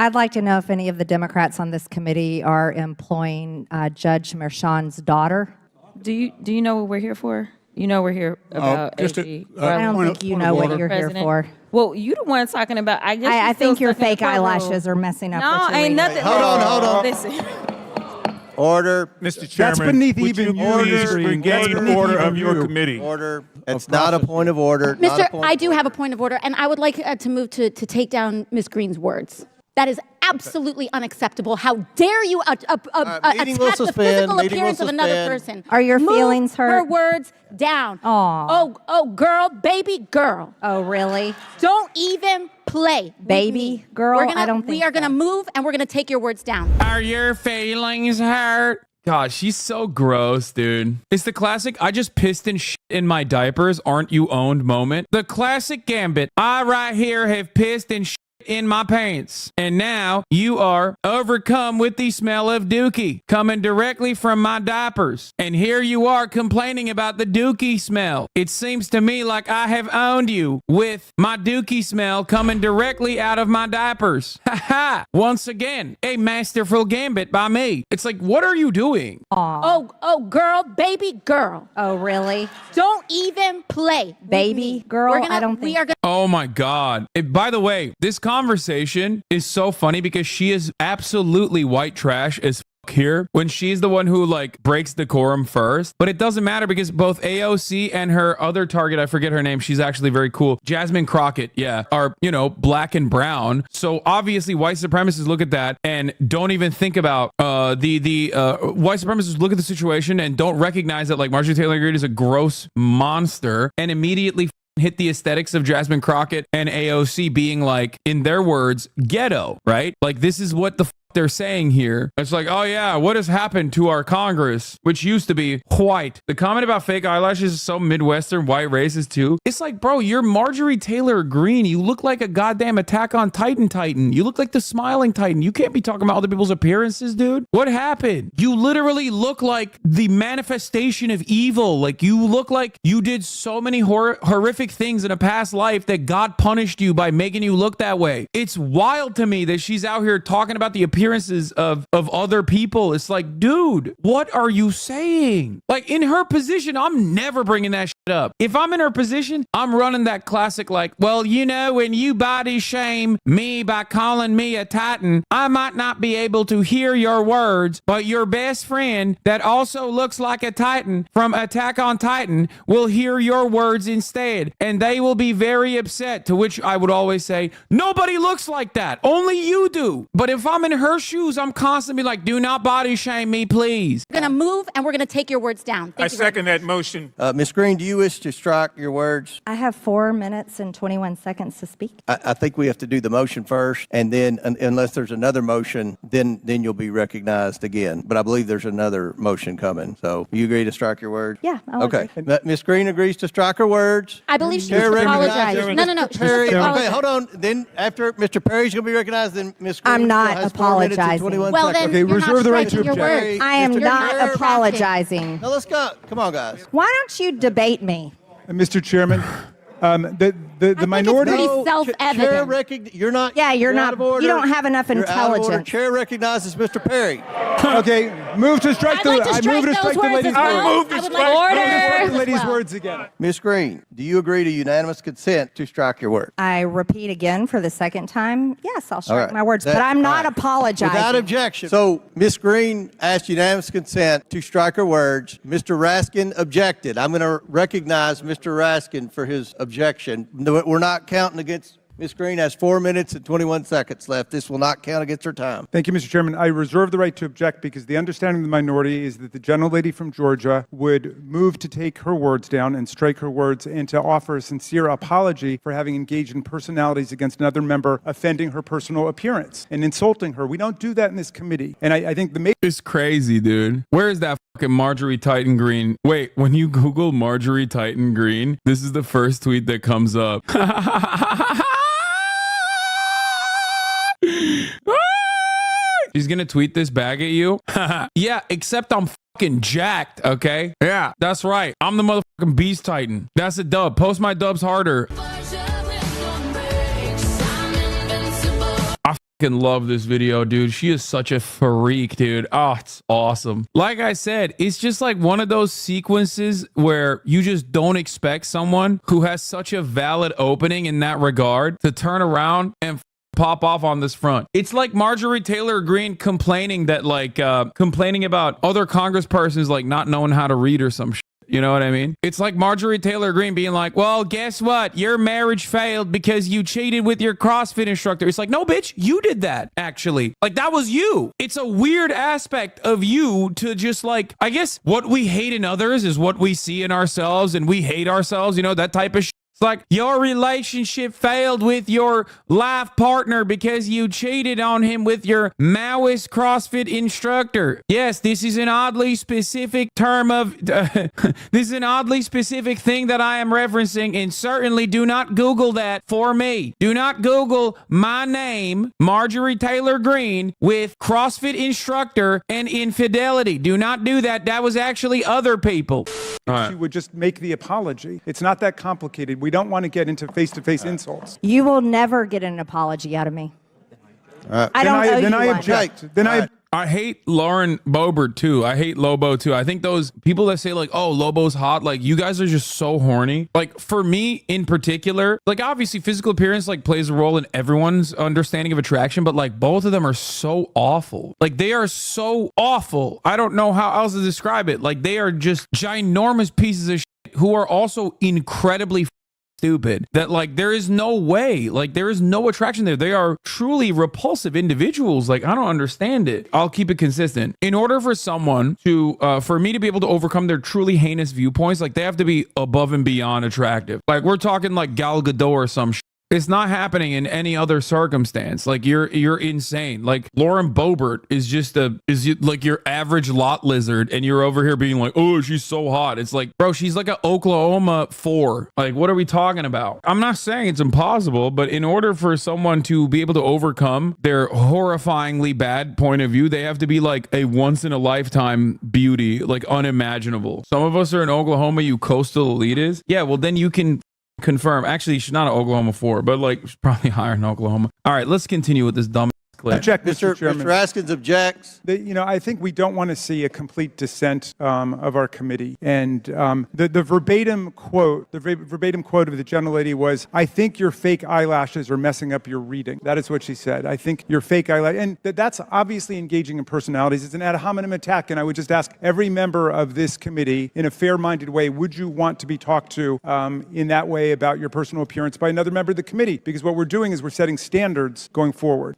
I'd like to know if any of the Democrats on this committee are employing Judge Merchan's daughter. Do you know what we're here for? You know we're here about AG. I don't think you know what you're here for. Well, you the one talking about. I think your fake eyelashes are messing up. No, ain't nothing. Hold on. Listen. Order. Mr. Chairman, That's beneath would even you order. please regain order of your committee? Order. It's not a point of order. Mr. I do have a point of order, and I would like to move to take down Ms. Green's words. That is absolutely unacceptable. How dare you attack the physical appearance of another person? Are your feelings hurt? Her words down. Aw. Oh, girl, baby girl. Oh, really? Don't even play. Baby girl? I don't think we are going to move, and we're going to take your words down. Are your feelings hurt? God, she's so gross, dude. It's the classic, I just pissed and shit in my diapers, aren't you owned moment. The classic gambit. I right here have pissed and shit in my pants, and now you are overcome with the smell of dookie coming directly from my diapers, and here you are complaining about the dookie smell. It seems to me like I have owned you with my dookie smell coming directly out of my diapers. Ha ha! Once again, a masterful gambit by me. It's like, what are you doing? Oh, girl, baby girl. Oh, really? Don't even play. Baby girl? I don't think. Oh my God. By the way, this conversation is so funny because she is absolutely white trash as here when she's the one who like breaks decorum first, but it doesn't matter because both AOC and her other target, I forget her name, she's actually very cool, Jasmine Crockett, are, you know, black and brown. So obviously white supremacists look at that and don't even think about the white supremacists look at the situation and don't recognize that like Marjorie Taylor Greene is a gross monster and immediately hit the aesthetics of Jasmine Crockett and AOC being like, in their words, ghetto, right? Like this is what the they're saying here. It's like, oh yeah, what has happened to our Congress, which used to be white? The comment about fake eyelashes is so Midwestern white racist too. It's like, bro, you're Marjorie Taylor Greene. You look like a goddamn Attack on Titan. You look like the smiling Titan. You can't be talking about other people's appearances, dude. What happened? You literally look like the manifestation of evil. Like you look like you did so many horrific things in a past life that God punished you by making you look that way. It's wild to me that she's out here talking about the appearances of other people. It's like, dude, what are you saying? Like in her position, I'm never bringing that shit up. If I'm in her position, I'm running that classic like, well, you know, when you body shame me by calling me a Titan, I might not be able to hear your words, but your best friend that also looks like a Titan from Attack on Titan will hear your words instead, and they will be very upset, to which I would always say, nobody looks like that. Only you do. But if I'm in her shoes, I'm constantly like, do not body shame me, please. We're going to move, and we're going to take your words down. I second that motion. Ms. Green, do you wish to strike your words? I have 4 minutes and 21 seconds to speak. I think we have to do the motion first, and then unless there's another motion, then you'll be recognized again. But I believe there's another motion coming. So you agree to strike your words? Yeah. Okay. Ms. Green agrees to strike her words. I believe she needs to apologize. No. Perry, okay, hold on. Then after Mr. Perry's going to be recognized, then Ms. Green I'm not has 4 minutes and apologizing. 21 Well, seconds. then Okay, you're reserve not the right to striking your object. words. I am Mr. not Perry. apologizing. Now let's go. Come on, guys. Why don't you debate me? Mr. Chairman, the minority. It's pretty self-evident. You're not. Yeah, you're not. out of order. You don't have enough You're out of order. intelligence. Chair recognizes Mr. Perry. Okay, move to strike I'd like to strike those words as lady's well. I move to I would strike- like Order. to the lady's words again. Ms. Green, do you agree to unanimous consent to strike your word? I repeat again for the second time. Yes, I'll strike right. my words, but I'm not All right. apologizing. Without objection. So Ms. Green asked unanimous consent to strike her words. Mr. Raskin objected. I'm going to recognize Mr. Raskin for his objection. No, we're not counting against. Ms. Green has 4 minutes and 21 seconds left. This will not count against her time. Thank you, Mr. Chairman. I reserve the right to object because the understanding of the minority is that the gentlelady from Georgia would move to take her words down and strike her words and to offer a sincere apology for having engaged in personalities against another member, offending her personal appearance and insulting her. We don't do that in this committee. And I think the It's crazy, dude. Where is that fucking Marjorie Titan Green? Wait, when you Google Marjorie Titan Green, this is the first tweet that comes up. She's gonna tweet this back at you. Yeah, except I'm fucking jacked, okay? Yeah, that's right. I'm the motherfucking Beast Titan. That's a dub. Post my dubs harder. fucking love this video, dude. She is such a freak, dude. Oh, it's awesome. Like I said, it's just like one of those sequences where you just don't expect someone who has such a valid opening in that regard to turn around and pop off on this front. It's like Marjorie Taylor Greene complaining that complaining about other congresspersons like not knowing how to read or some shit. You know what I mean? It's like Marjorie Taylor Greene being like, well, guess what? Your marriage failed because you cheated with your CrossFit instructor. It's like, no, bitch, you did that, actually. Like, that was you. It's a weird aspect of you to just like, I guess what we hate in others is what we see in ourselves, and we hate ourselves, you know, that type of shit. It's like your relationship failed with your life partner because you cheated on him with your Maoist CrossFit instructor. Yes, this is an oddly specific term of, this is an oddly specific thing that I am referencing, and certainly do not Google that for me. Do not Google my name, Marjorie Taylor Greene, with CrossFit instructor and infidelity. Do not do that. That was actually other people. She would just make the apology. It's not that complicated. We don't want to get into face-to-face insults. You will never get an apology out of me. I don't owe Then you I one. object. Then I hate Lauren Boebert too. I hate Lobo too. I think those people that say like, oh, Lobo's hot, like you guys are just so horny. Like for me in particular, like obviously physical appearance like plays a role in everyone's understanding of attraction, but like both of them are so awful. Like they are so awful. I don't know how else to describe it. Like they are just ginormous pieces of shit who are also incredibly stupid, that like there is no way, like there is no attraction there. They are truly repulsive individuals. Like I don't understand it. I'll keep it consistent. In order for someone to for me to be able to overcome their truly heinous viewpoints, like they have to be above and beyond attractive. Like we're talking like Gal Gadot or some shit. It's not happening in any other circumstance. Like you're insane. Like Lauren Boebert is like your average lot lizard, and you're over here being like, oh, she's so hot. It's like, bro, she's like an Oklahoma 4. Like, what are we talking about? I'm not saying it's impossible, but in order for someone to be able to overcome their horrifyingly bad point of view, they have to be like a once in a lifetime beauty, like unimaginable. Some of us are in Oklahoma, you coastal elitists. Yeah, well then you can confirm. Actually, she's not an Oklahoma 4, but like she's probably higher in Oklahoma. All right, let's continue with this dumb clip. Object, Mr. Chairman. Mr. Raskins objects. I think we don't want to see a complete dissent of our committee. And the verbatim quote of the gentlelady was, I think your fake eyelashes are messing up your reading. That is what she said. I think your fake eyelashes. And that's obviously engaging in personalities. It's an ad hominem attack. And I would just ask every member of this committee in a fair-minded way, would you want to be talked to in that way about your personal appearance by another member of the committee? Because what we're doing is we're setting standards going forward.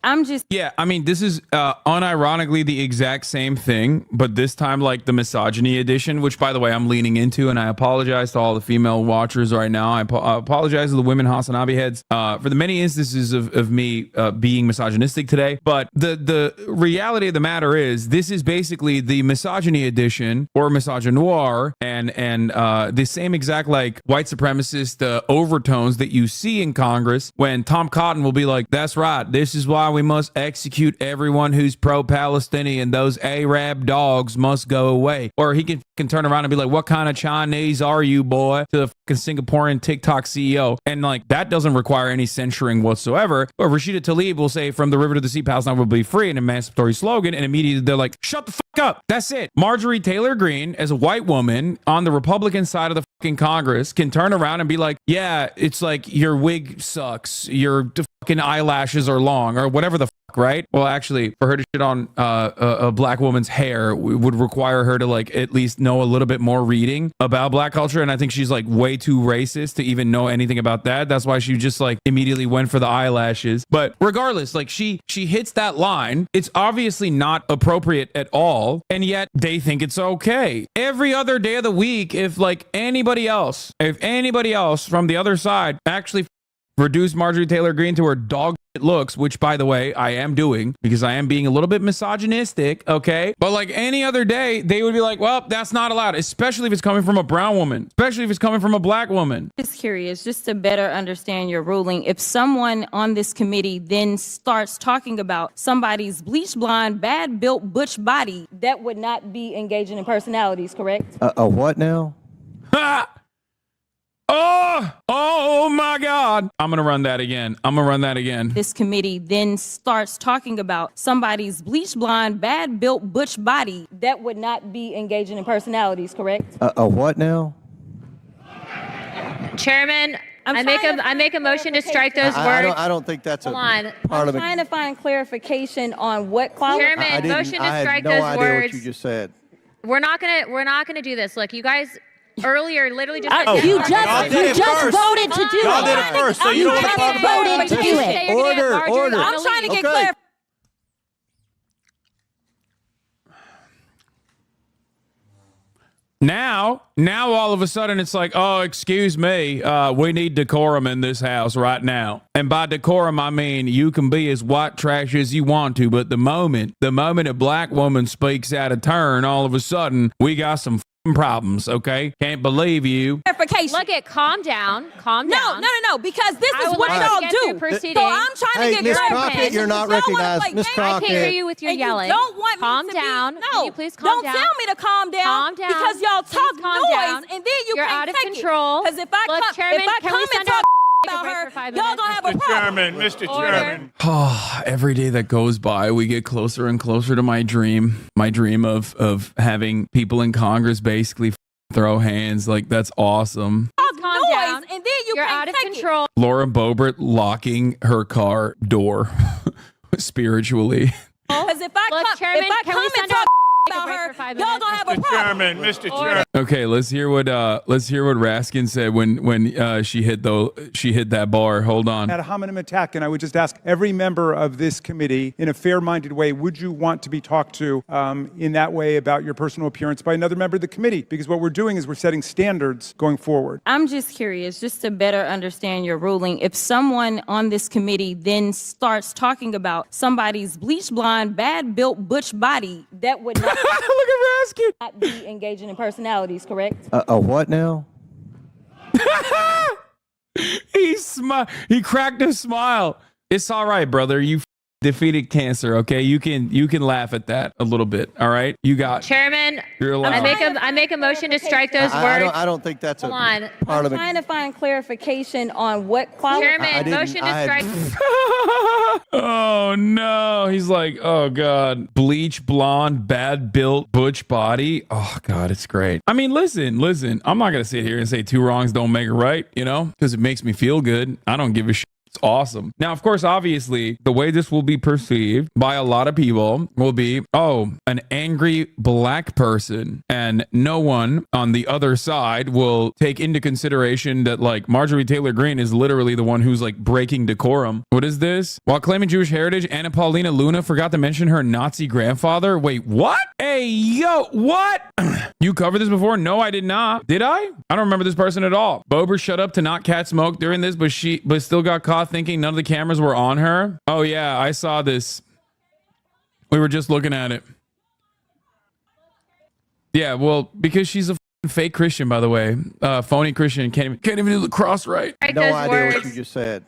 Yeah, I mean, this is unironically the exact same thing, but this time like the misogyny edition, which by the way, I'm leaning into, and I apologize to all the female watchers right now. I apologize to the women Hasanabi heads for the many instances of me being misogynistic today. But the reality of the matter is this is basically the misogyny edition or misogynoir, and the same exact like white supremacist overtones that you see in Congress when Tom Cotton will be like, that's right, this is why we must execute everyone who's pro-Palestinian. Those Arab dogs must go away. Or he can turn around and be like, what kind of Chinese are you, boy? To the fucking Singaporean TikTok CEO. And like, that doesn't require any censuring whatsoever. But Rashida Tlaib will say, from the river to the sea, Palestine will be free, an emancipatory slogan. And immediately they're like, shut the fuck up. That's it. Marjorie Taylor Greene, as a white woman on the Republican side of the fucking Congress, can turn around and be like, yeah, it's like your wig sucks. Your fucking eyelashes are long, or whatever the fuck, right? Well, actually, for her to shit on a black woman's hair would require her to like at least know a little bit more reading about black culture, and I think she's like way too racist to even know anything about that. That's why she just like immediately went for the eyelashes. But regardless, like she hits that line. It's obviously not appropriate at all, and yet they think it's okay. Every other day of the week, if anybody else from the other side actually reduce Marjorie Taylor Greene to her dog shit looks, which by the way, I am doing because I am being a little bit misogynistic, okay? But like any other day, they would be like, well, that's not allowed, especially if it's coming from a brown woman, especially if it's coming from a black woman. Just curious, just to better understand your ruling, if someone on this committee then starts talking about somebody's bleach blonde, bad built butch body, that would not be engaging in personalities, correct? A what now? Oh my God. I'm going to run that again. This committee then starts talking about somebody's bleach blonde, bad built butch body, that would not be engaging in personalities, correct? A what now? Chairman, I make a motion to strike those words. I don't think that's Hold on. I'm trying to find clarification on what qualifies. Chairman, motion to I strike had no those idea words. what you just said. We're not gonna do this. Look, you guys earlier literally just You just voted to do it. Y'all did it first, so you don't want to talk about voted to do it. Order. I'm trying to get Okay. clarification. Now all of a sudden it's like, oh, excuse me, we need decorum in this house right now. And by decorum, I mean you can be as white trash as you want to, but the moment a black woman speaks out of turn, all of a sudden we got some f***ing problems, okay? Can't believe you. Clarification. look at calm down. No, because this I is would what like to y'all get do. through proceedings. So I'm trying to get Miss clarification. Crockett, you're not Y'all wanna recognized. play Miss games? Crockett. I can't hear you with your And yelling. You don't want Calm me to down. Be, Can no, you please calm don't down? tell me to calm down. Calm down. Because y'all Please talk calm noise, down. and then you You're can't out of take control. Because if I Look, come, Chairman, if I can come we and send talk a about break her, for 5 y'all minutes? gonna have a problem. Mr. Order. Chairman. Every day that goes by, we get closer and closer to my dream of having people in Congress basically throw hands. Like, that's awesome. Calm noise, down. and then you You're can't out of take control. Laura Boebert locking her car door spiritually. Because if I Look, come, Chairman, if I can come we and send a talk about break her, for 5 y'all minutes? gonna have a problem. Mr. Chairman. Okay, let's hear what Raskin said when she hit that bar. Hold on. Had a hominem attack, and I would just ask every member of this committee, in a fair-minded way, would you want to be talked to in that way about your personal appearance by another member of the committee? Because what we're doing is we're setting standards going forward. I'm just curious, just to better understand your ruling. If someone on this committee then starts talking about somebody's bleach blonde, bad built butch body, that would not, Look at Raskin. not be engaging in personalities, correct? A what now? He cracked a smile. It's all right, brother. You defeated cancer. Okay, you can laugh at that a little bit. All right, you got. Chairman, You're allowed. I make a motion to strike those words. I don't think that's Hold on. a I'm parliament. trying to find clarification on what qualifies. Chairman, motion to strike. Oh no, he's like, oh god, bleach blonde, bad built butch body. Oh god, it's great. I mean, listen, I'm not gonna sit here and say two wrongs don't make a right, because it makes me feel good. I don't give a shit. It's awesome. Now, of course, obviously, the way this will be perceived by a lot of people will be, oh, an angry black person, and no one on the other side will take into consideration that, like, Marjorie Taylor Greene is literally the one who's, like, breaking decorum. What is this? While claiming Jewish heritage, Anna Paulina Luna forgot to mention her Nazi grandfather. Wait, what? Hey, yo, what? You covered this before? No, I did not. Did I? I don't remember this person at all. Bober shut up to not catch smoke during this, but still got caught thinking none of the cameras were on her. Oh yeah, I saw this. We were just looking at it. Yeah, well, because she's a fake Christian, by the way. Phony Christian, can't even do the cross right. Strike No those idea what words. you just said.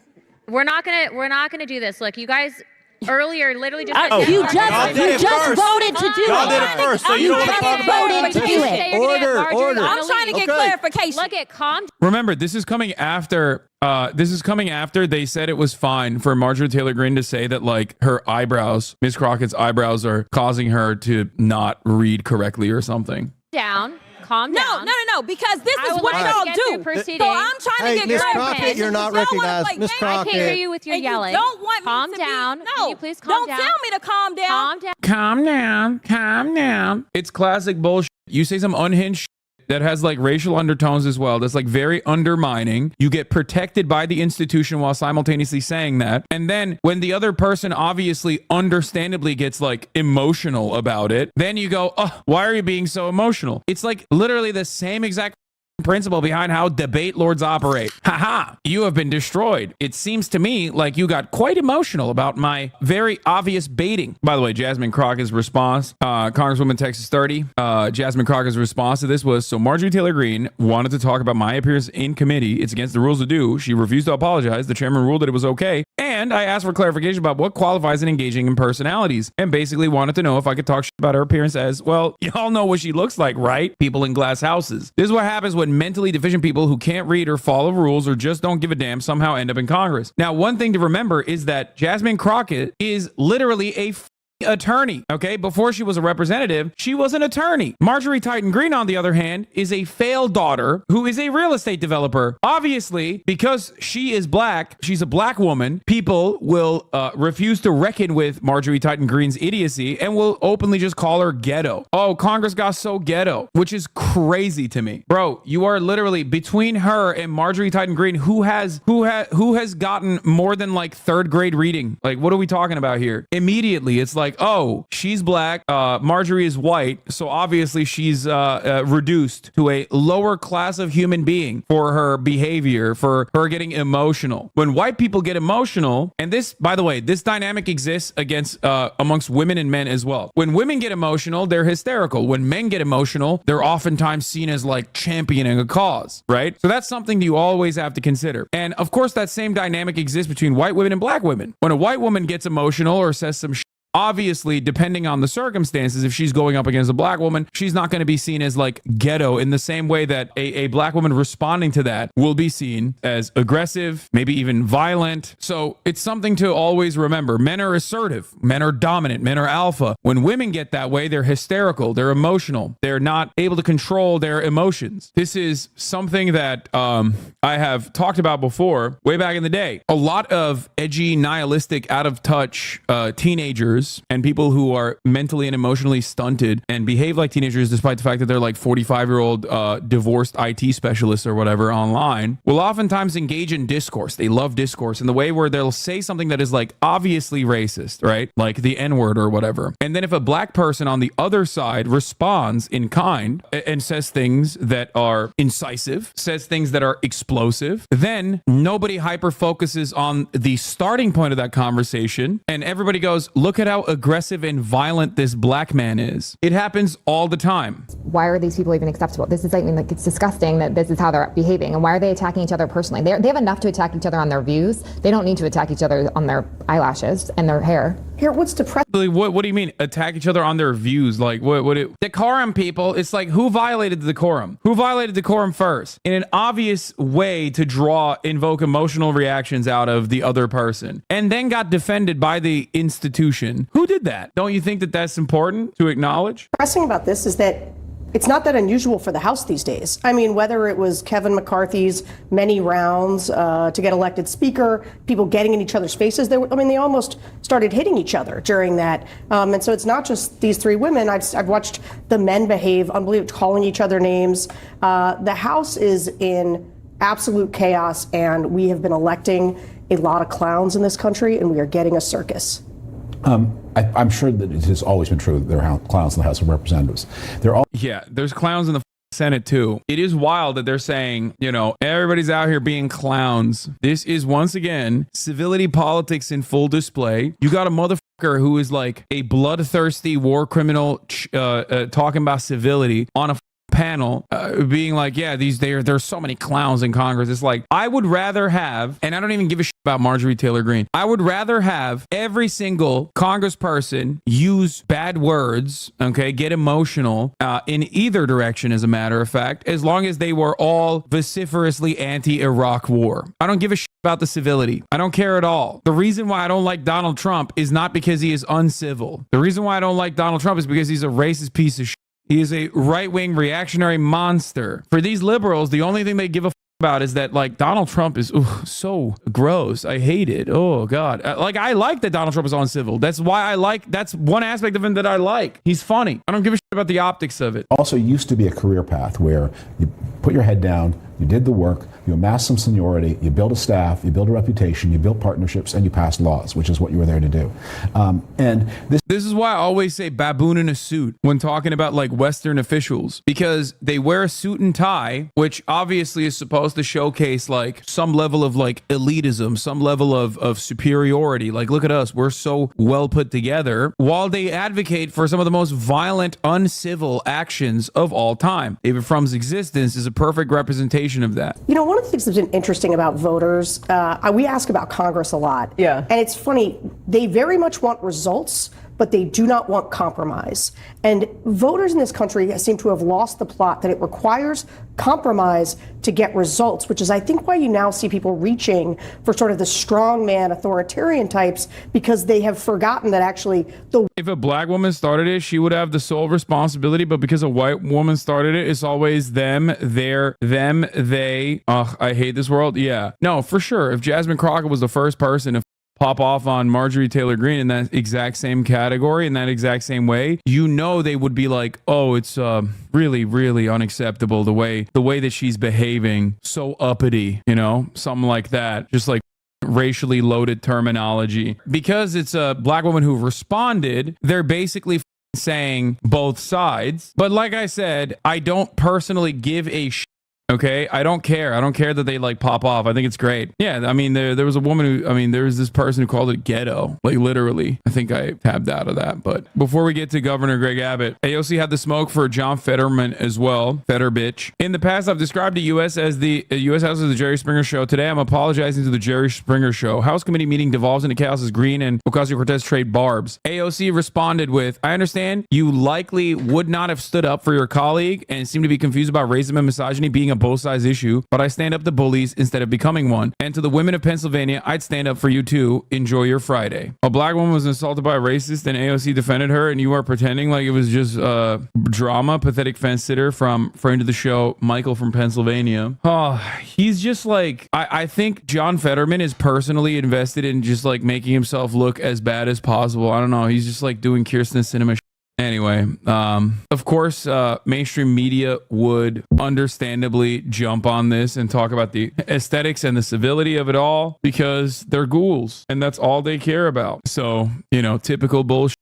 We're not gonna do this. Look, you guys earlier literally just. You just voted to do Y'all did it. it first, so you don't want to talk about voted to do it. Order. I'm trying to get Okay. clarification. Look at calm. Remember, this is coming after. They said it was fine for Marjorie Taylor Greene to say that, like, her eyebrows, Miss Crockett's eyebrows, are causing her to not read correctly or something. Down. Calm down. No, because this I is would what like to y'all get do. through proceedings. So I'm trying Hey, to get Miss clarification. Crockett, you're not Y'all wanna recognized. play Miss games? I can't hear Crockett. you with your And you yelling. don't want me Calm to down. Be, Can you please calm don't down? tell me to calm down. Calm down. Calm down. It's classic bullshit. You say some unhinged shit that has, like, racial undertones as well. That's, like, very undermining. You get protected by the institution while simultaneously saying that. And then when the other person obviously understandably gets, like, emotional about it, then you go, oh, why are you being so emotional? It's like literally the same exact principle behind how debate lords operate. Haha, you have been destroyed. It seems to me like you got quite emotional about my very obvious baiting. By the way, Jasmine Crockett's response, Congresswoman Texas 30, Jasmine Crockett's response to this was, so Marjorie Taylor Greene wanted to talk about my appearance in committee. It's against the rules to do. She refused to apologize. The chairman ruled that it was okay. And And I asked for clarification about what qualifies as engaging in personalities, and basically wanted to know if I could talk shit about her appearance as, well, y'all know what she looks like, right? People in glass houses. This is what happens when mentally deficient people who can't read or follow rules or just don't give a damn somehow end up in Congress. Now, one thing to remember is that Jasmine Crockett is literally a attorney. Okay, before she was a representative, she was an attorney. Marjorie Titan Green, on the other hand, is a failed daughter who is a real estate developer. Obviously, because she is black, she's a black woman, people will refuse to reckon with Marjorie Titan Green's idiocy and will openly just call her ghetto. Oh, Congress got so ghetto, which is crazy to me. Bro, you are literally between her and Marjorie Titan Green, who has gotten more than like third grade reading. Like, what are we talking about here? Immediately, it's like, oh, she's black, Marjorie is white, so obviously she's reduced to a lower class of human being for her behavior, for her getting emotional. When white people get emotional, and this, by the way, this dynamic exists against amongst women and men as well. When women get emotional, they're hysterical. When men get emotional, they're oftentimes seen as like championing a cause, right? So that's something you always have to consider. And of course, that same dynamic exists between white women and black women. When a white woman gets emotional or says some shit, obviously, depending on the circumstances, if she's going up against a black woman, she's not going to be seen as like ghetto in the same way that a black woman responding to that will be seen as aggressive, maybe even violent. So it's something to always remember. Men are assertive. Men are dominant. Men are alpha. When women get that way, they're hysterical. They're emotional. They're not able to control their emotions. This is something that I have talked about before, way back in the day. A lot of edgy, nihilistic, out of touch teenagers and people who are mentally and emotionally stunted and behave like teenagers despite the fact that they're like 45-year-old divorced IT specialists or whatever online will oftentimes engage in discourse. They love discourse in the way where they'll say something that is like obviously racist, right? Like the N-word or whatever. And then if a black person on the other side responds in kind and says things that are incisive, says things that are explosive, then nobody hyper focuses on the starting point of that conversation and everybody goes, look at how aggressive and violent this black man is. It happens all the time. Why are these people even acceptable? This is, I mean, like, it's disgusting that this is how they're behaving. And why are they attacking each other personally? They have enough to attack each other on their views. They don't need to attack each other on their eyelashes and their hair. Here, what's depressing? What do you mean attack each other on their views? Like decorum, people? It's like, who violated the decorum? Who violated decorum first? In an obvious way to invoke emotional reactions out of the other person, and then got defended by the institution. Who did that? Don't you think that that's important to acknowledge? Depressing about this is that it's not that unusual for the House these days. I mean, whether it was Kevin McCarthy's many rounds to get elected speaker, people getting in each other's faces, they almost started hitting each other during that. And so it's not just these three women. I've watched the men behave unbelievable, calling each other names. The House is in absolute chaos, and we have been electing a lot of clowns in this country, and we are getting a circus. I'm sure that it has always been true that there are clowns in the House of Representatives. There's clowns in the Senate too. It is wild that they're saying, everybody's out here being clowns. This is once again civility politics in full display. You got a motherfucker who is like a bloodthirsty war criminal talking about civility on a panel being like, yeah, there's so many clowns in Congress. It's like, I would rather have, and I don't even give a shit about Marjorie Taylor Greene, I would rather have every single congressperson use bad words, okay, get emotional in either direction, as a matter of fact, as long as they were all vociferously anti-Iraq war. I don't give a shit about the civility. I don't care at all. The reason why I don't like Donald Trump is not because he is uncivil. The reason why I don't like Donald Trump is because he's a racist piece of shit. He is a right-wing reactionary monster. For these liberals, the only thing they give a about is that, like, Donald Trump is so gross. I hate it. Oh, God. I like that Donald Trump is uncivil. That's one aspect of him that I like. He's funny. I don't give a shit about the optics of it. Also used to be a career path where you put your head down, you did the work, you amassed some seniority, you built a staff, you built a reputation, you built partnerships, and you passed laws, which is what you were there to do. And this is why I always say baboon in a suit when talking about like Western officials, because they wear a suit and tie, which obviously is supposed to showcase like some level of like elitism, some level of superiority. Like, look at us, we're so well put together, while they advocate for some of the most violent, uncivil actions of all time. David Fromm's existence is a perfect representation representation of that. You know, one of the things that's been interesting about voters, we ask about Congress a lot. Yeah. And it's funny, they very much want results, but they do not want compromise. And voters in this country seem to have lost the plot that it requires compromise to get results, which is, I think, why you now see people reaching for sort of the strongman authoritarian types, because they have forgotten that actually if a black woman started it, she would have the sole responsibility, but because a white woman started it, it's always them, they. Ugh, I hate this world. Yeah. No, for sure. If Jasmine Crockett was the first person to pop off on Marjorie Taylor Greene in that exact same category, in that exact same way, you know they would be like, oh, it's really, really unacceptable the way that she's behaving, so uppity, you know, something like that. Just like racially loaded terminology. Because it's a black woman who responded, they're basically saying both sides. But like I said, I don't personally give a shit. Okay, I don't care. I don't care that they like pop off. I think it's great. Yeah, I mean, there was a woman who, I mean, there was this person who called it ghetto, like literally. I think I tabbed out of that. But before we get to Governor Greg Abbott, AOC had the smoke for John Fetterman as well. Fetter bitch. In the past, I've described the U.S. as the U.S. House as the Jerry Springer Show. Today, I'm apologizing to the Jerry Springer Show. House committee meeting devolves into chaos as Green and Ocasio-Cortez trade barbs. AOC responded with, I understand you likely would not have stood up for your colleague and seem to be confused about racism and misogyny being a both sides issue, but I stand up to bullies instead of becoming one. And to the women of Pennsylvania, I'd stand up for you too. Enjoy your Friday. A black woman was assaulted by a racist and AOC defended her, and you are pretending like it was just drama. Pathetic fence sitter from friend of the show, Michael from Pennsylvania. Oh, he's just like, I think John Fetterman is personally invested in just like making himself look as bad as possible. I don't know. He's just like doing Kirsten Cinema. Anyway, of course, mainstream media would understandably jump on this and talk about the aesthetics and the civility of it all because they're ghouls and that's all they care about. So, you know, typical bullshit.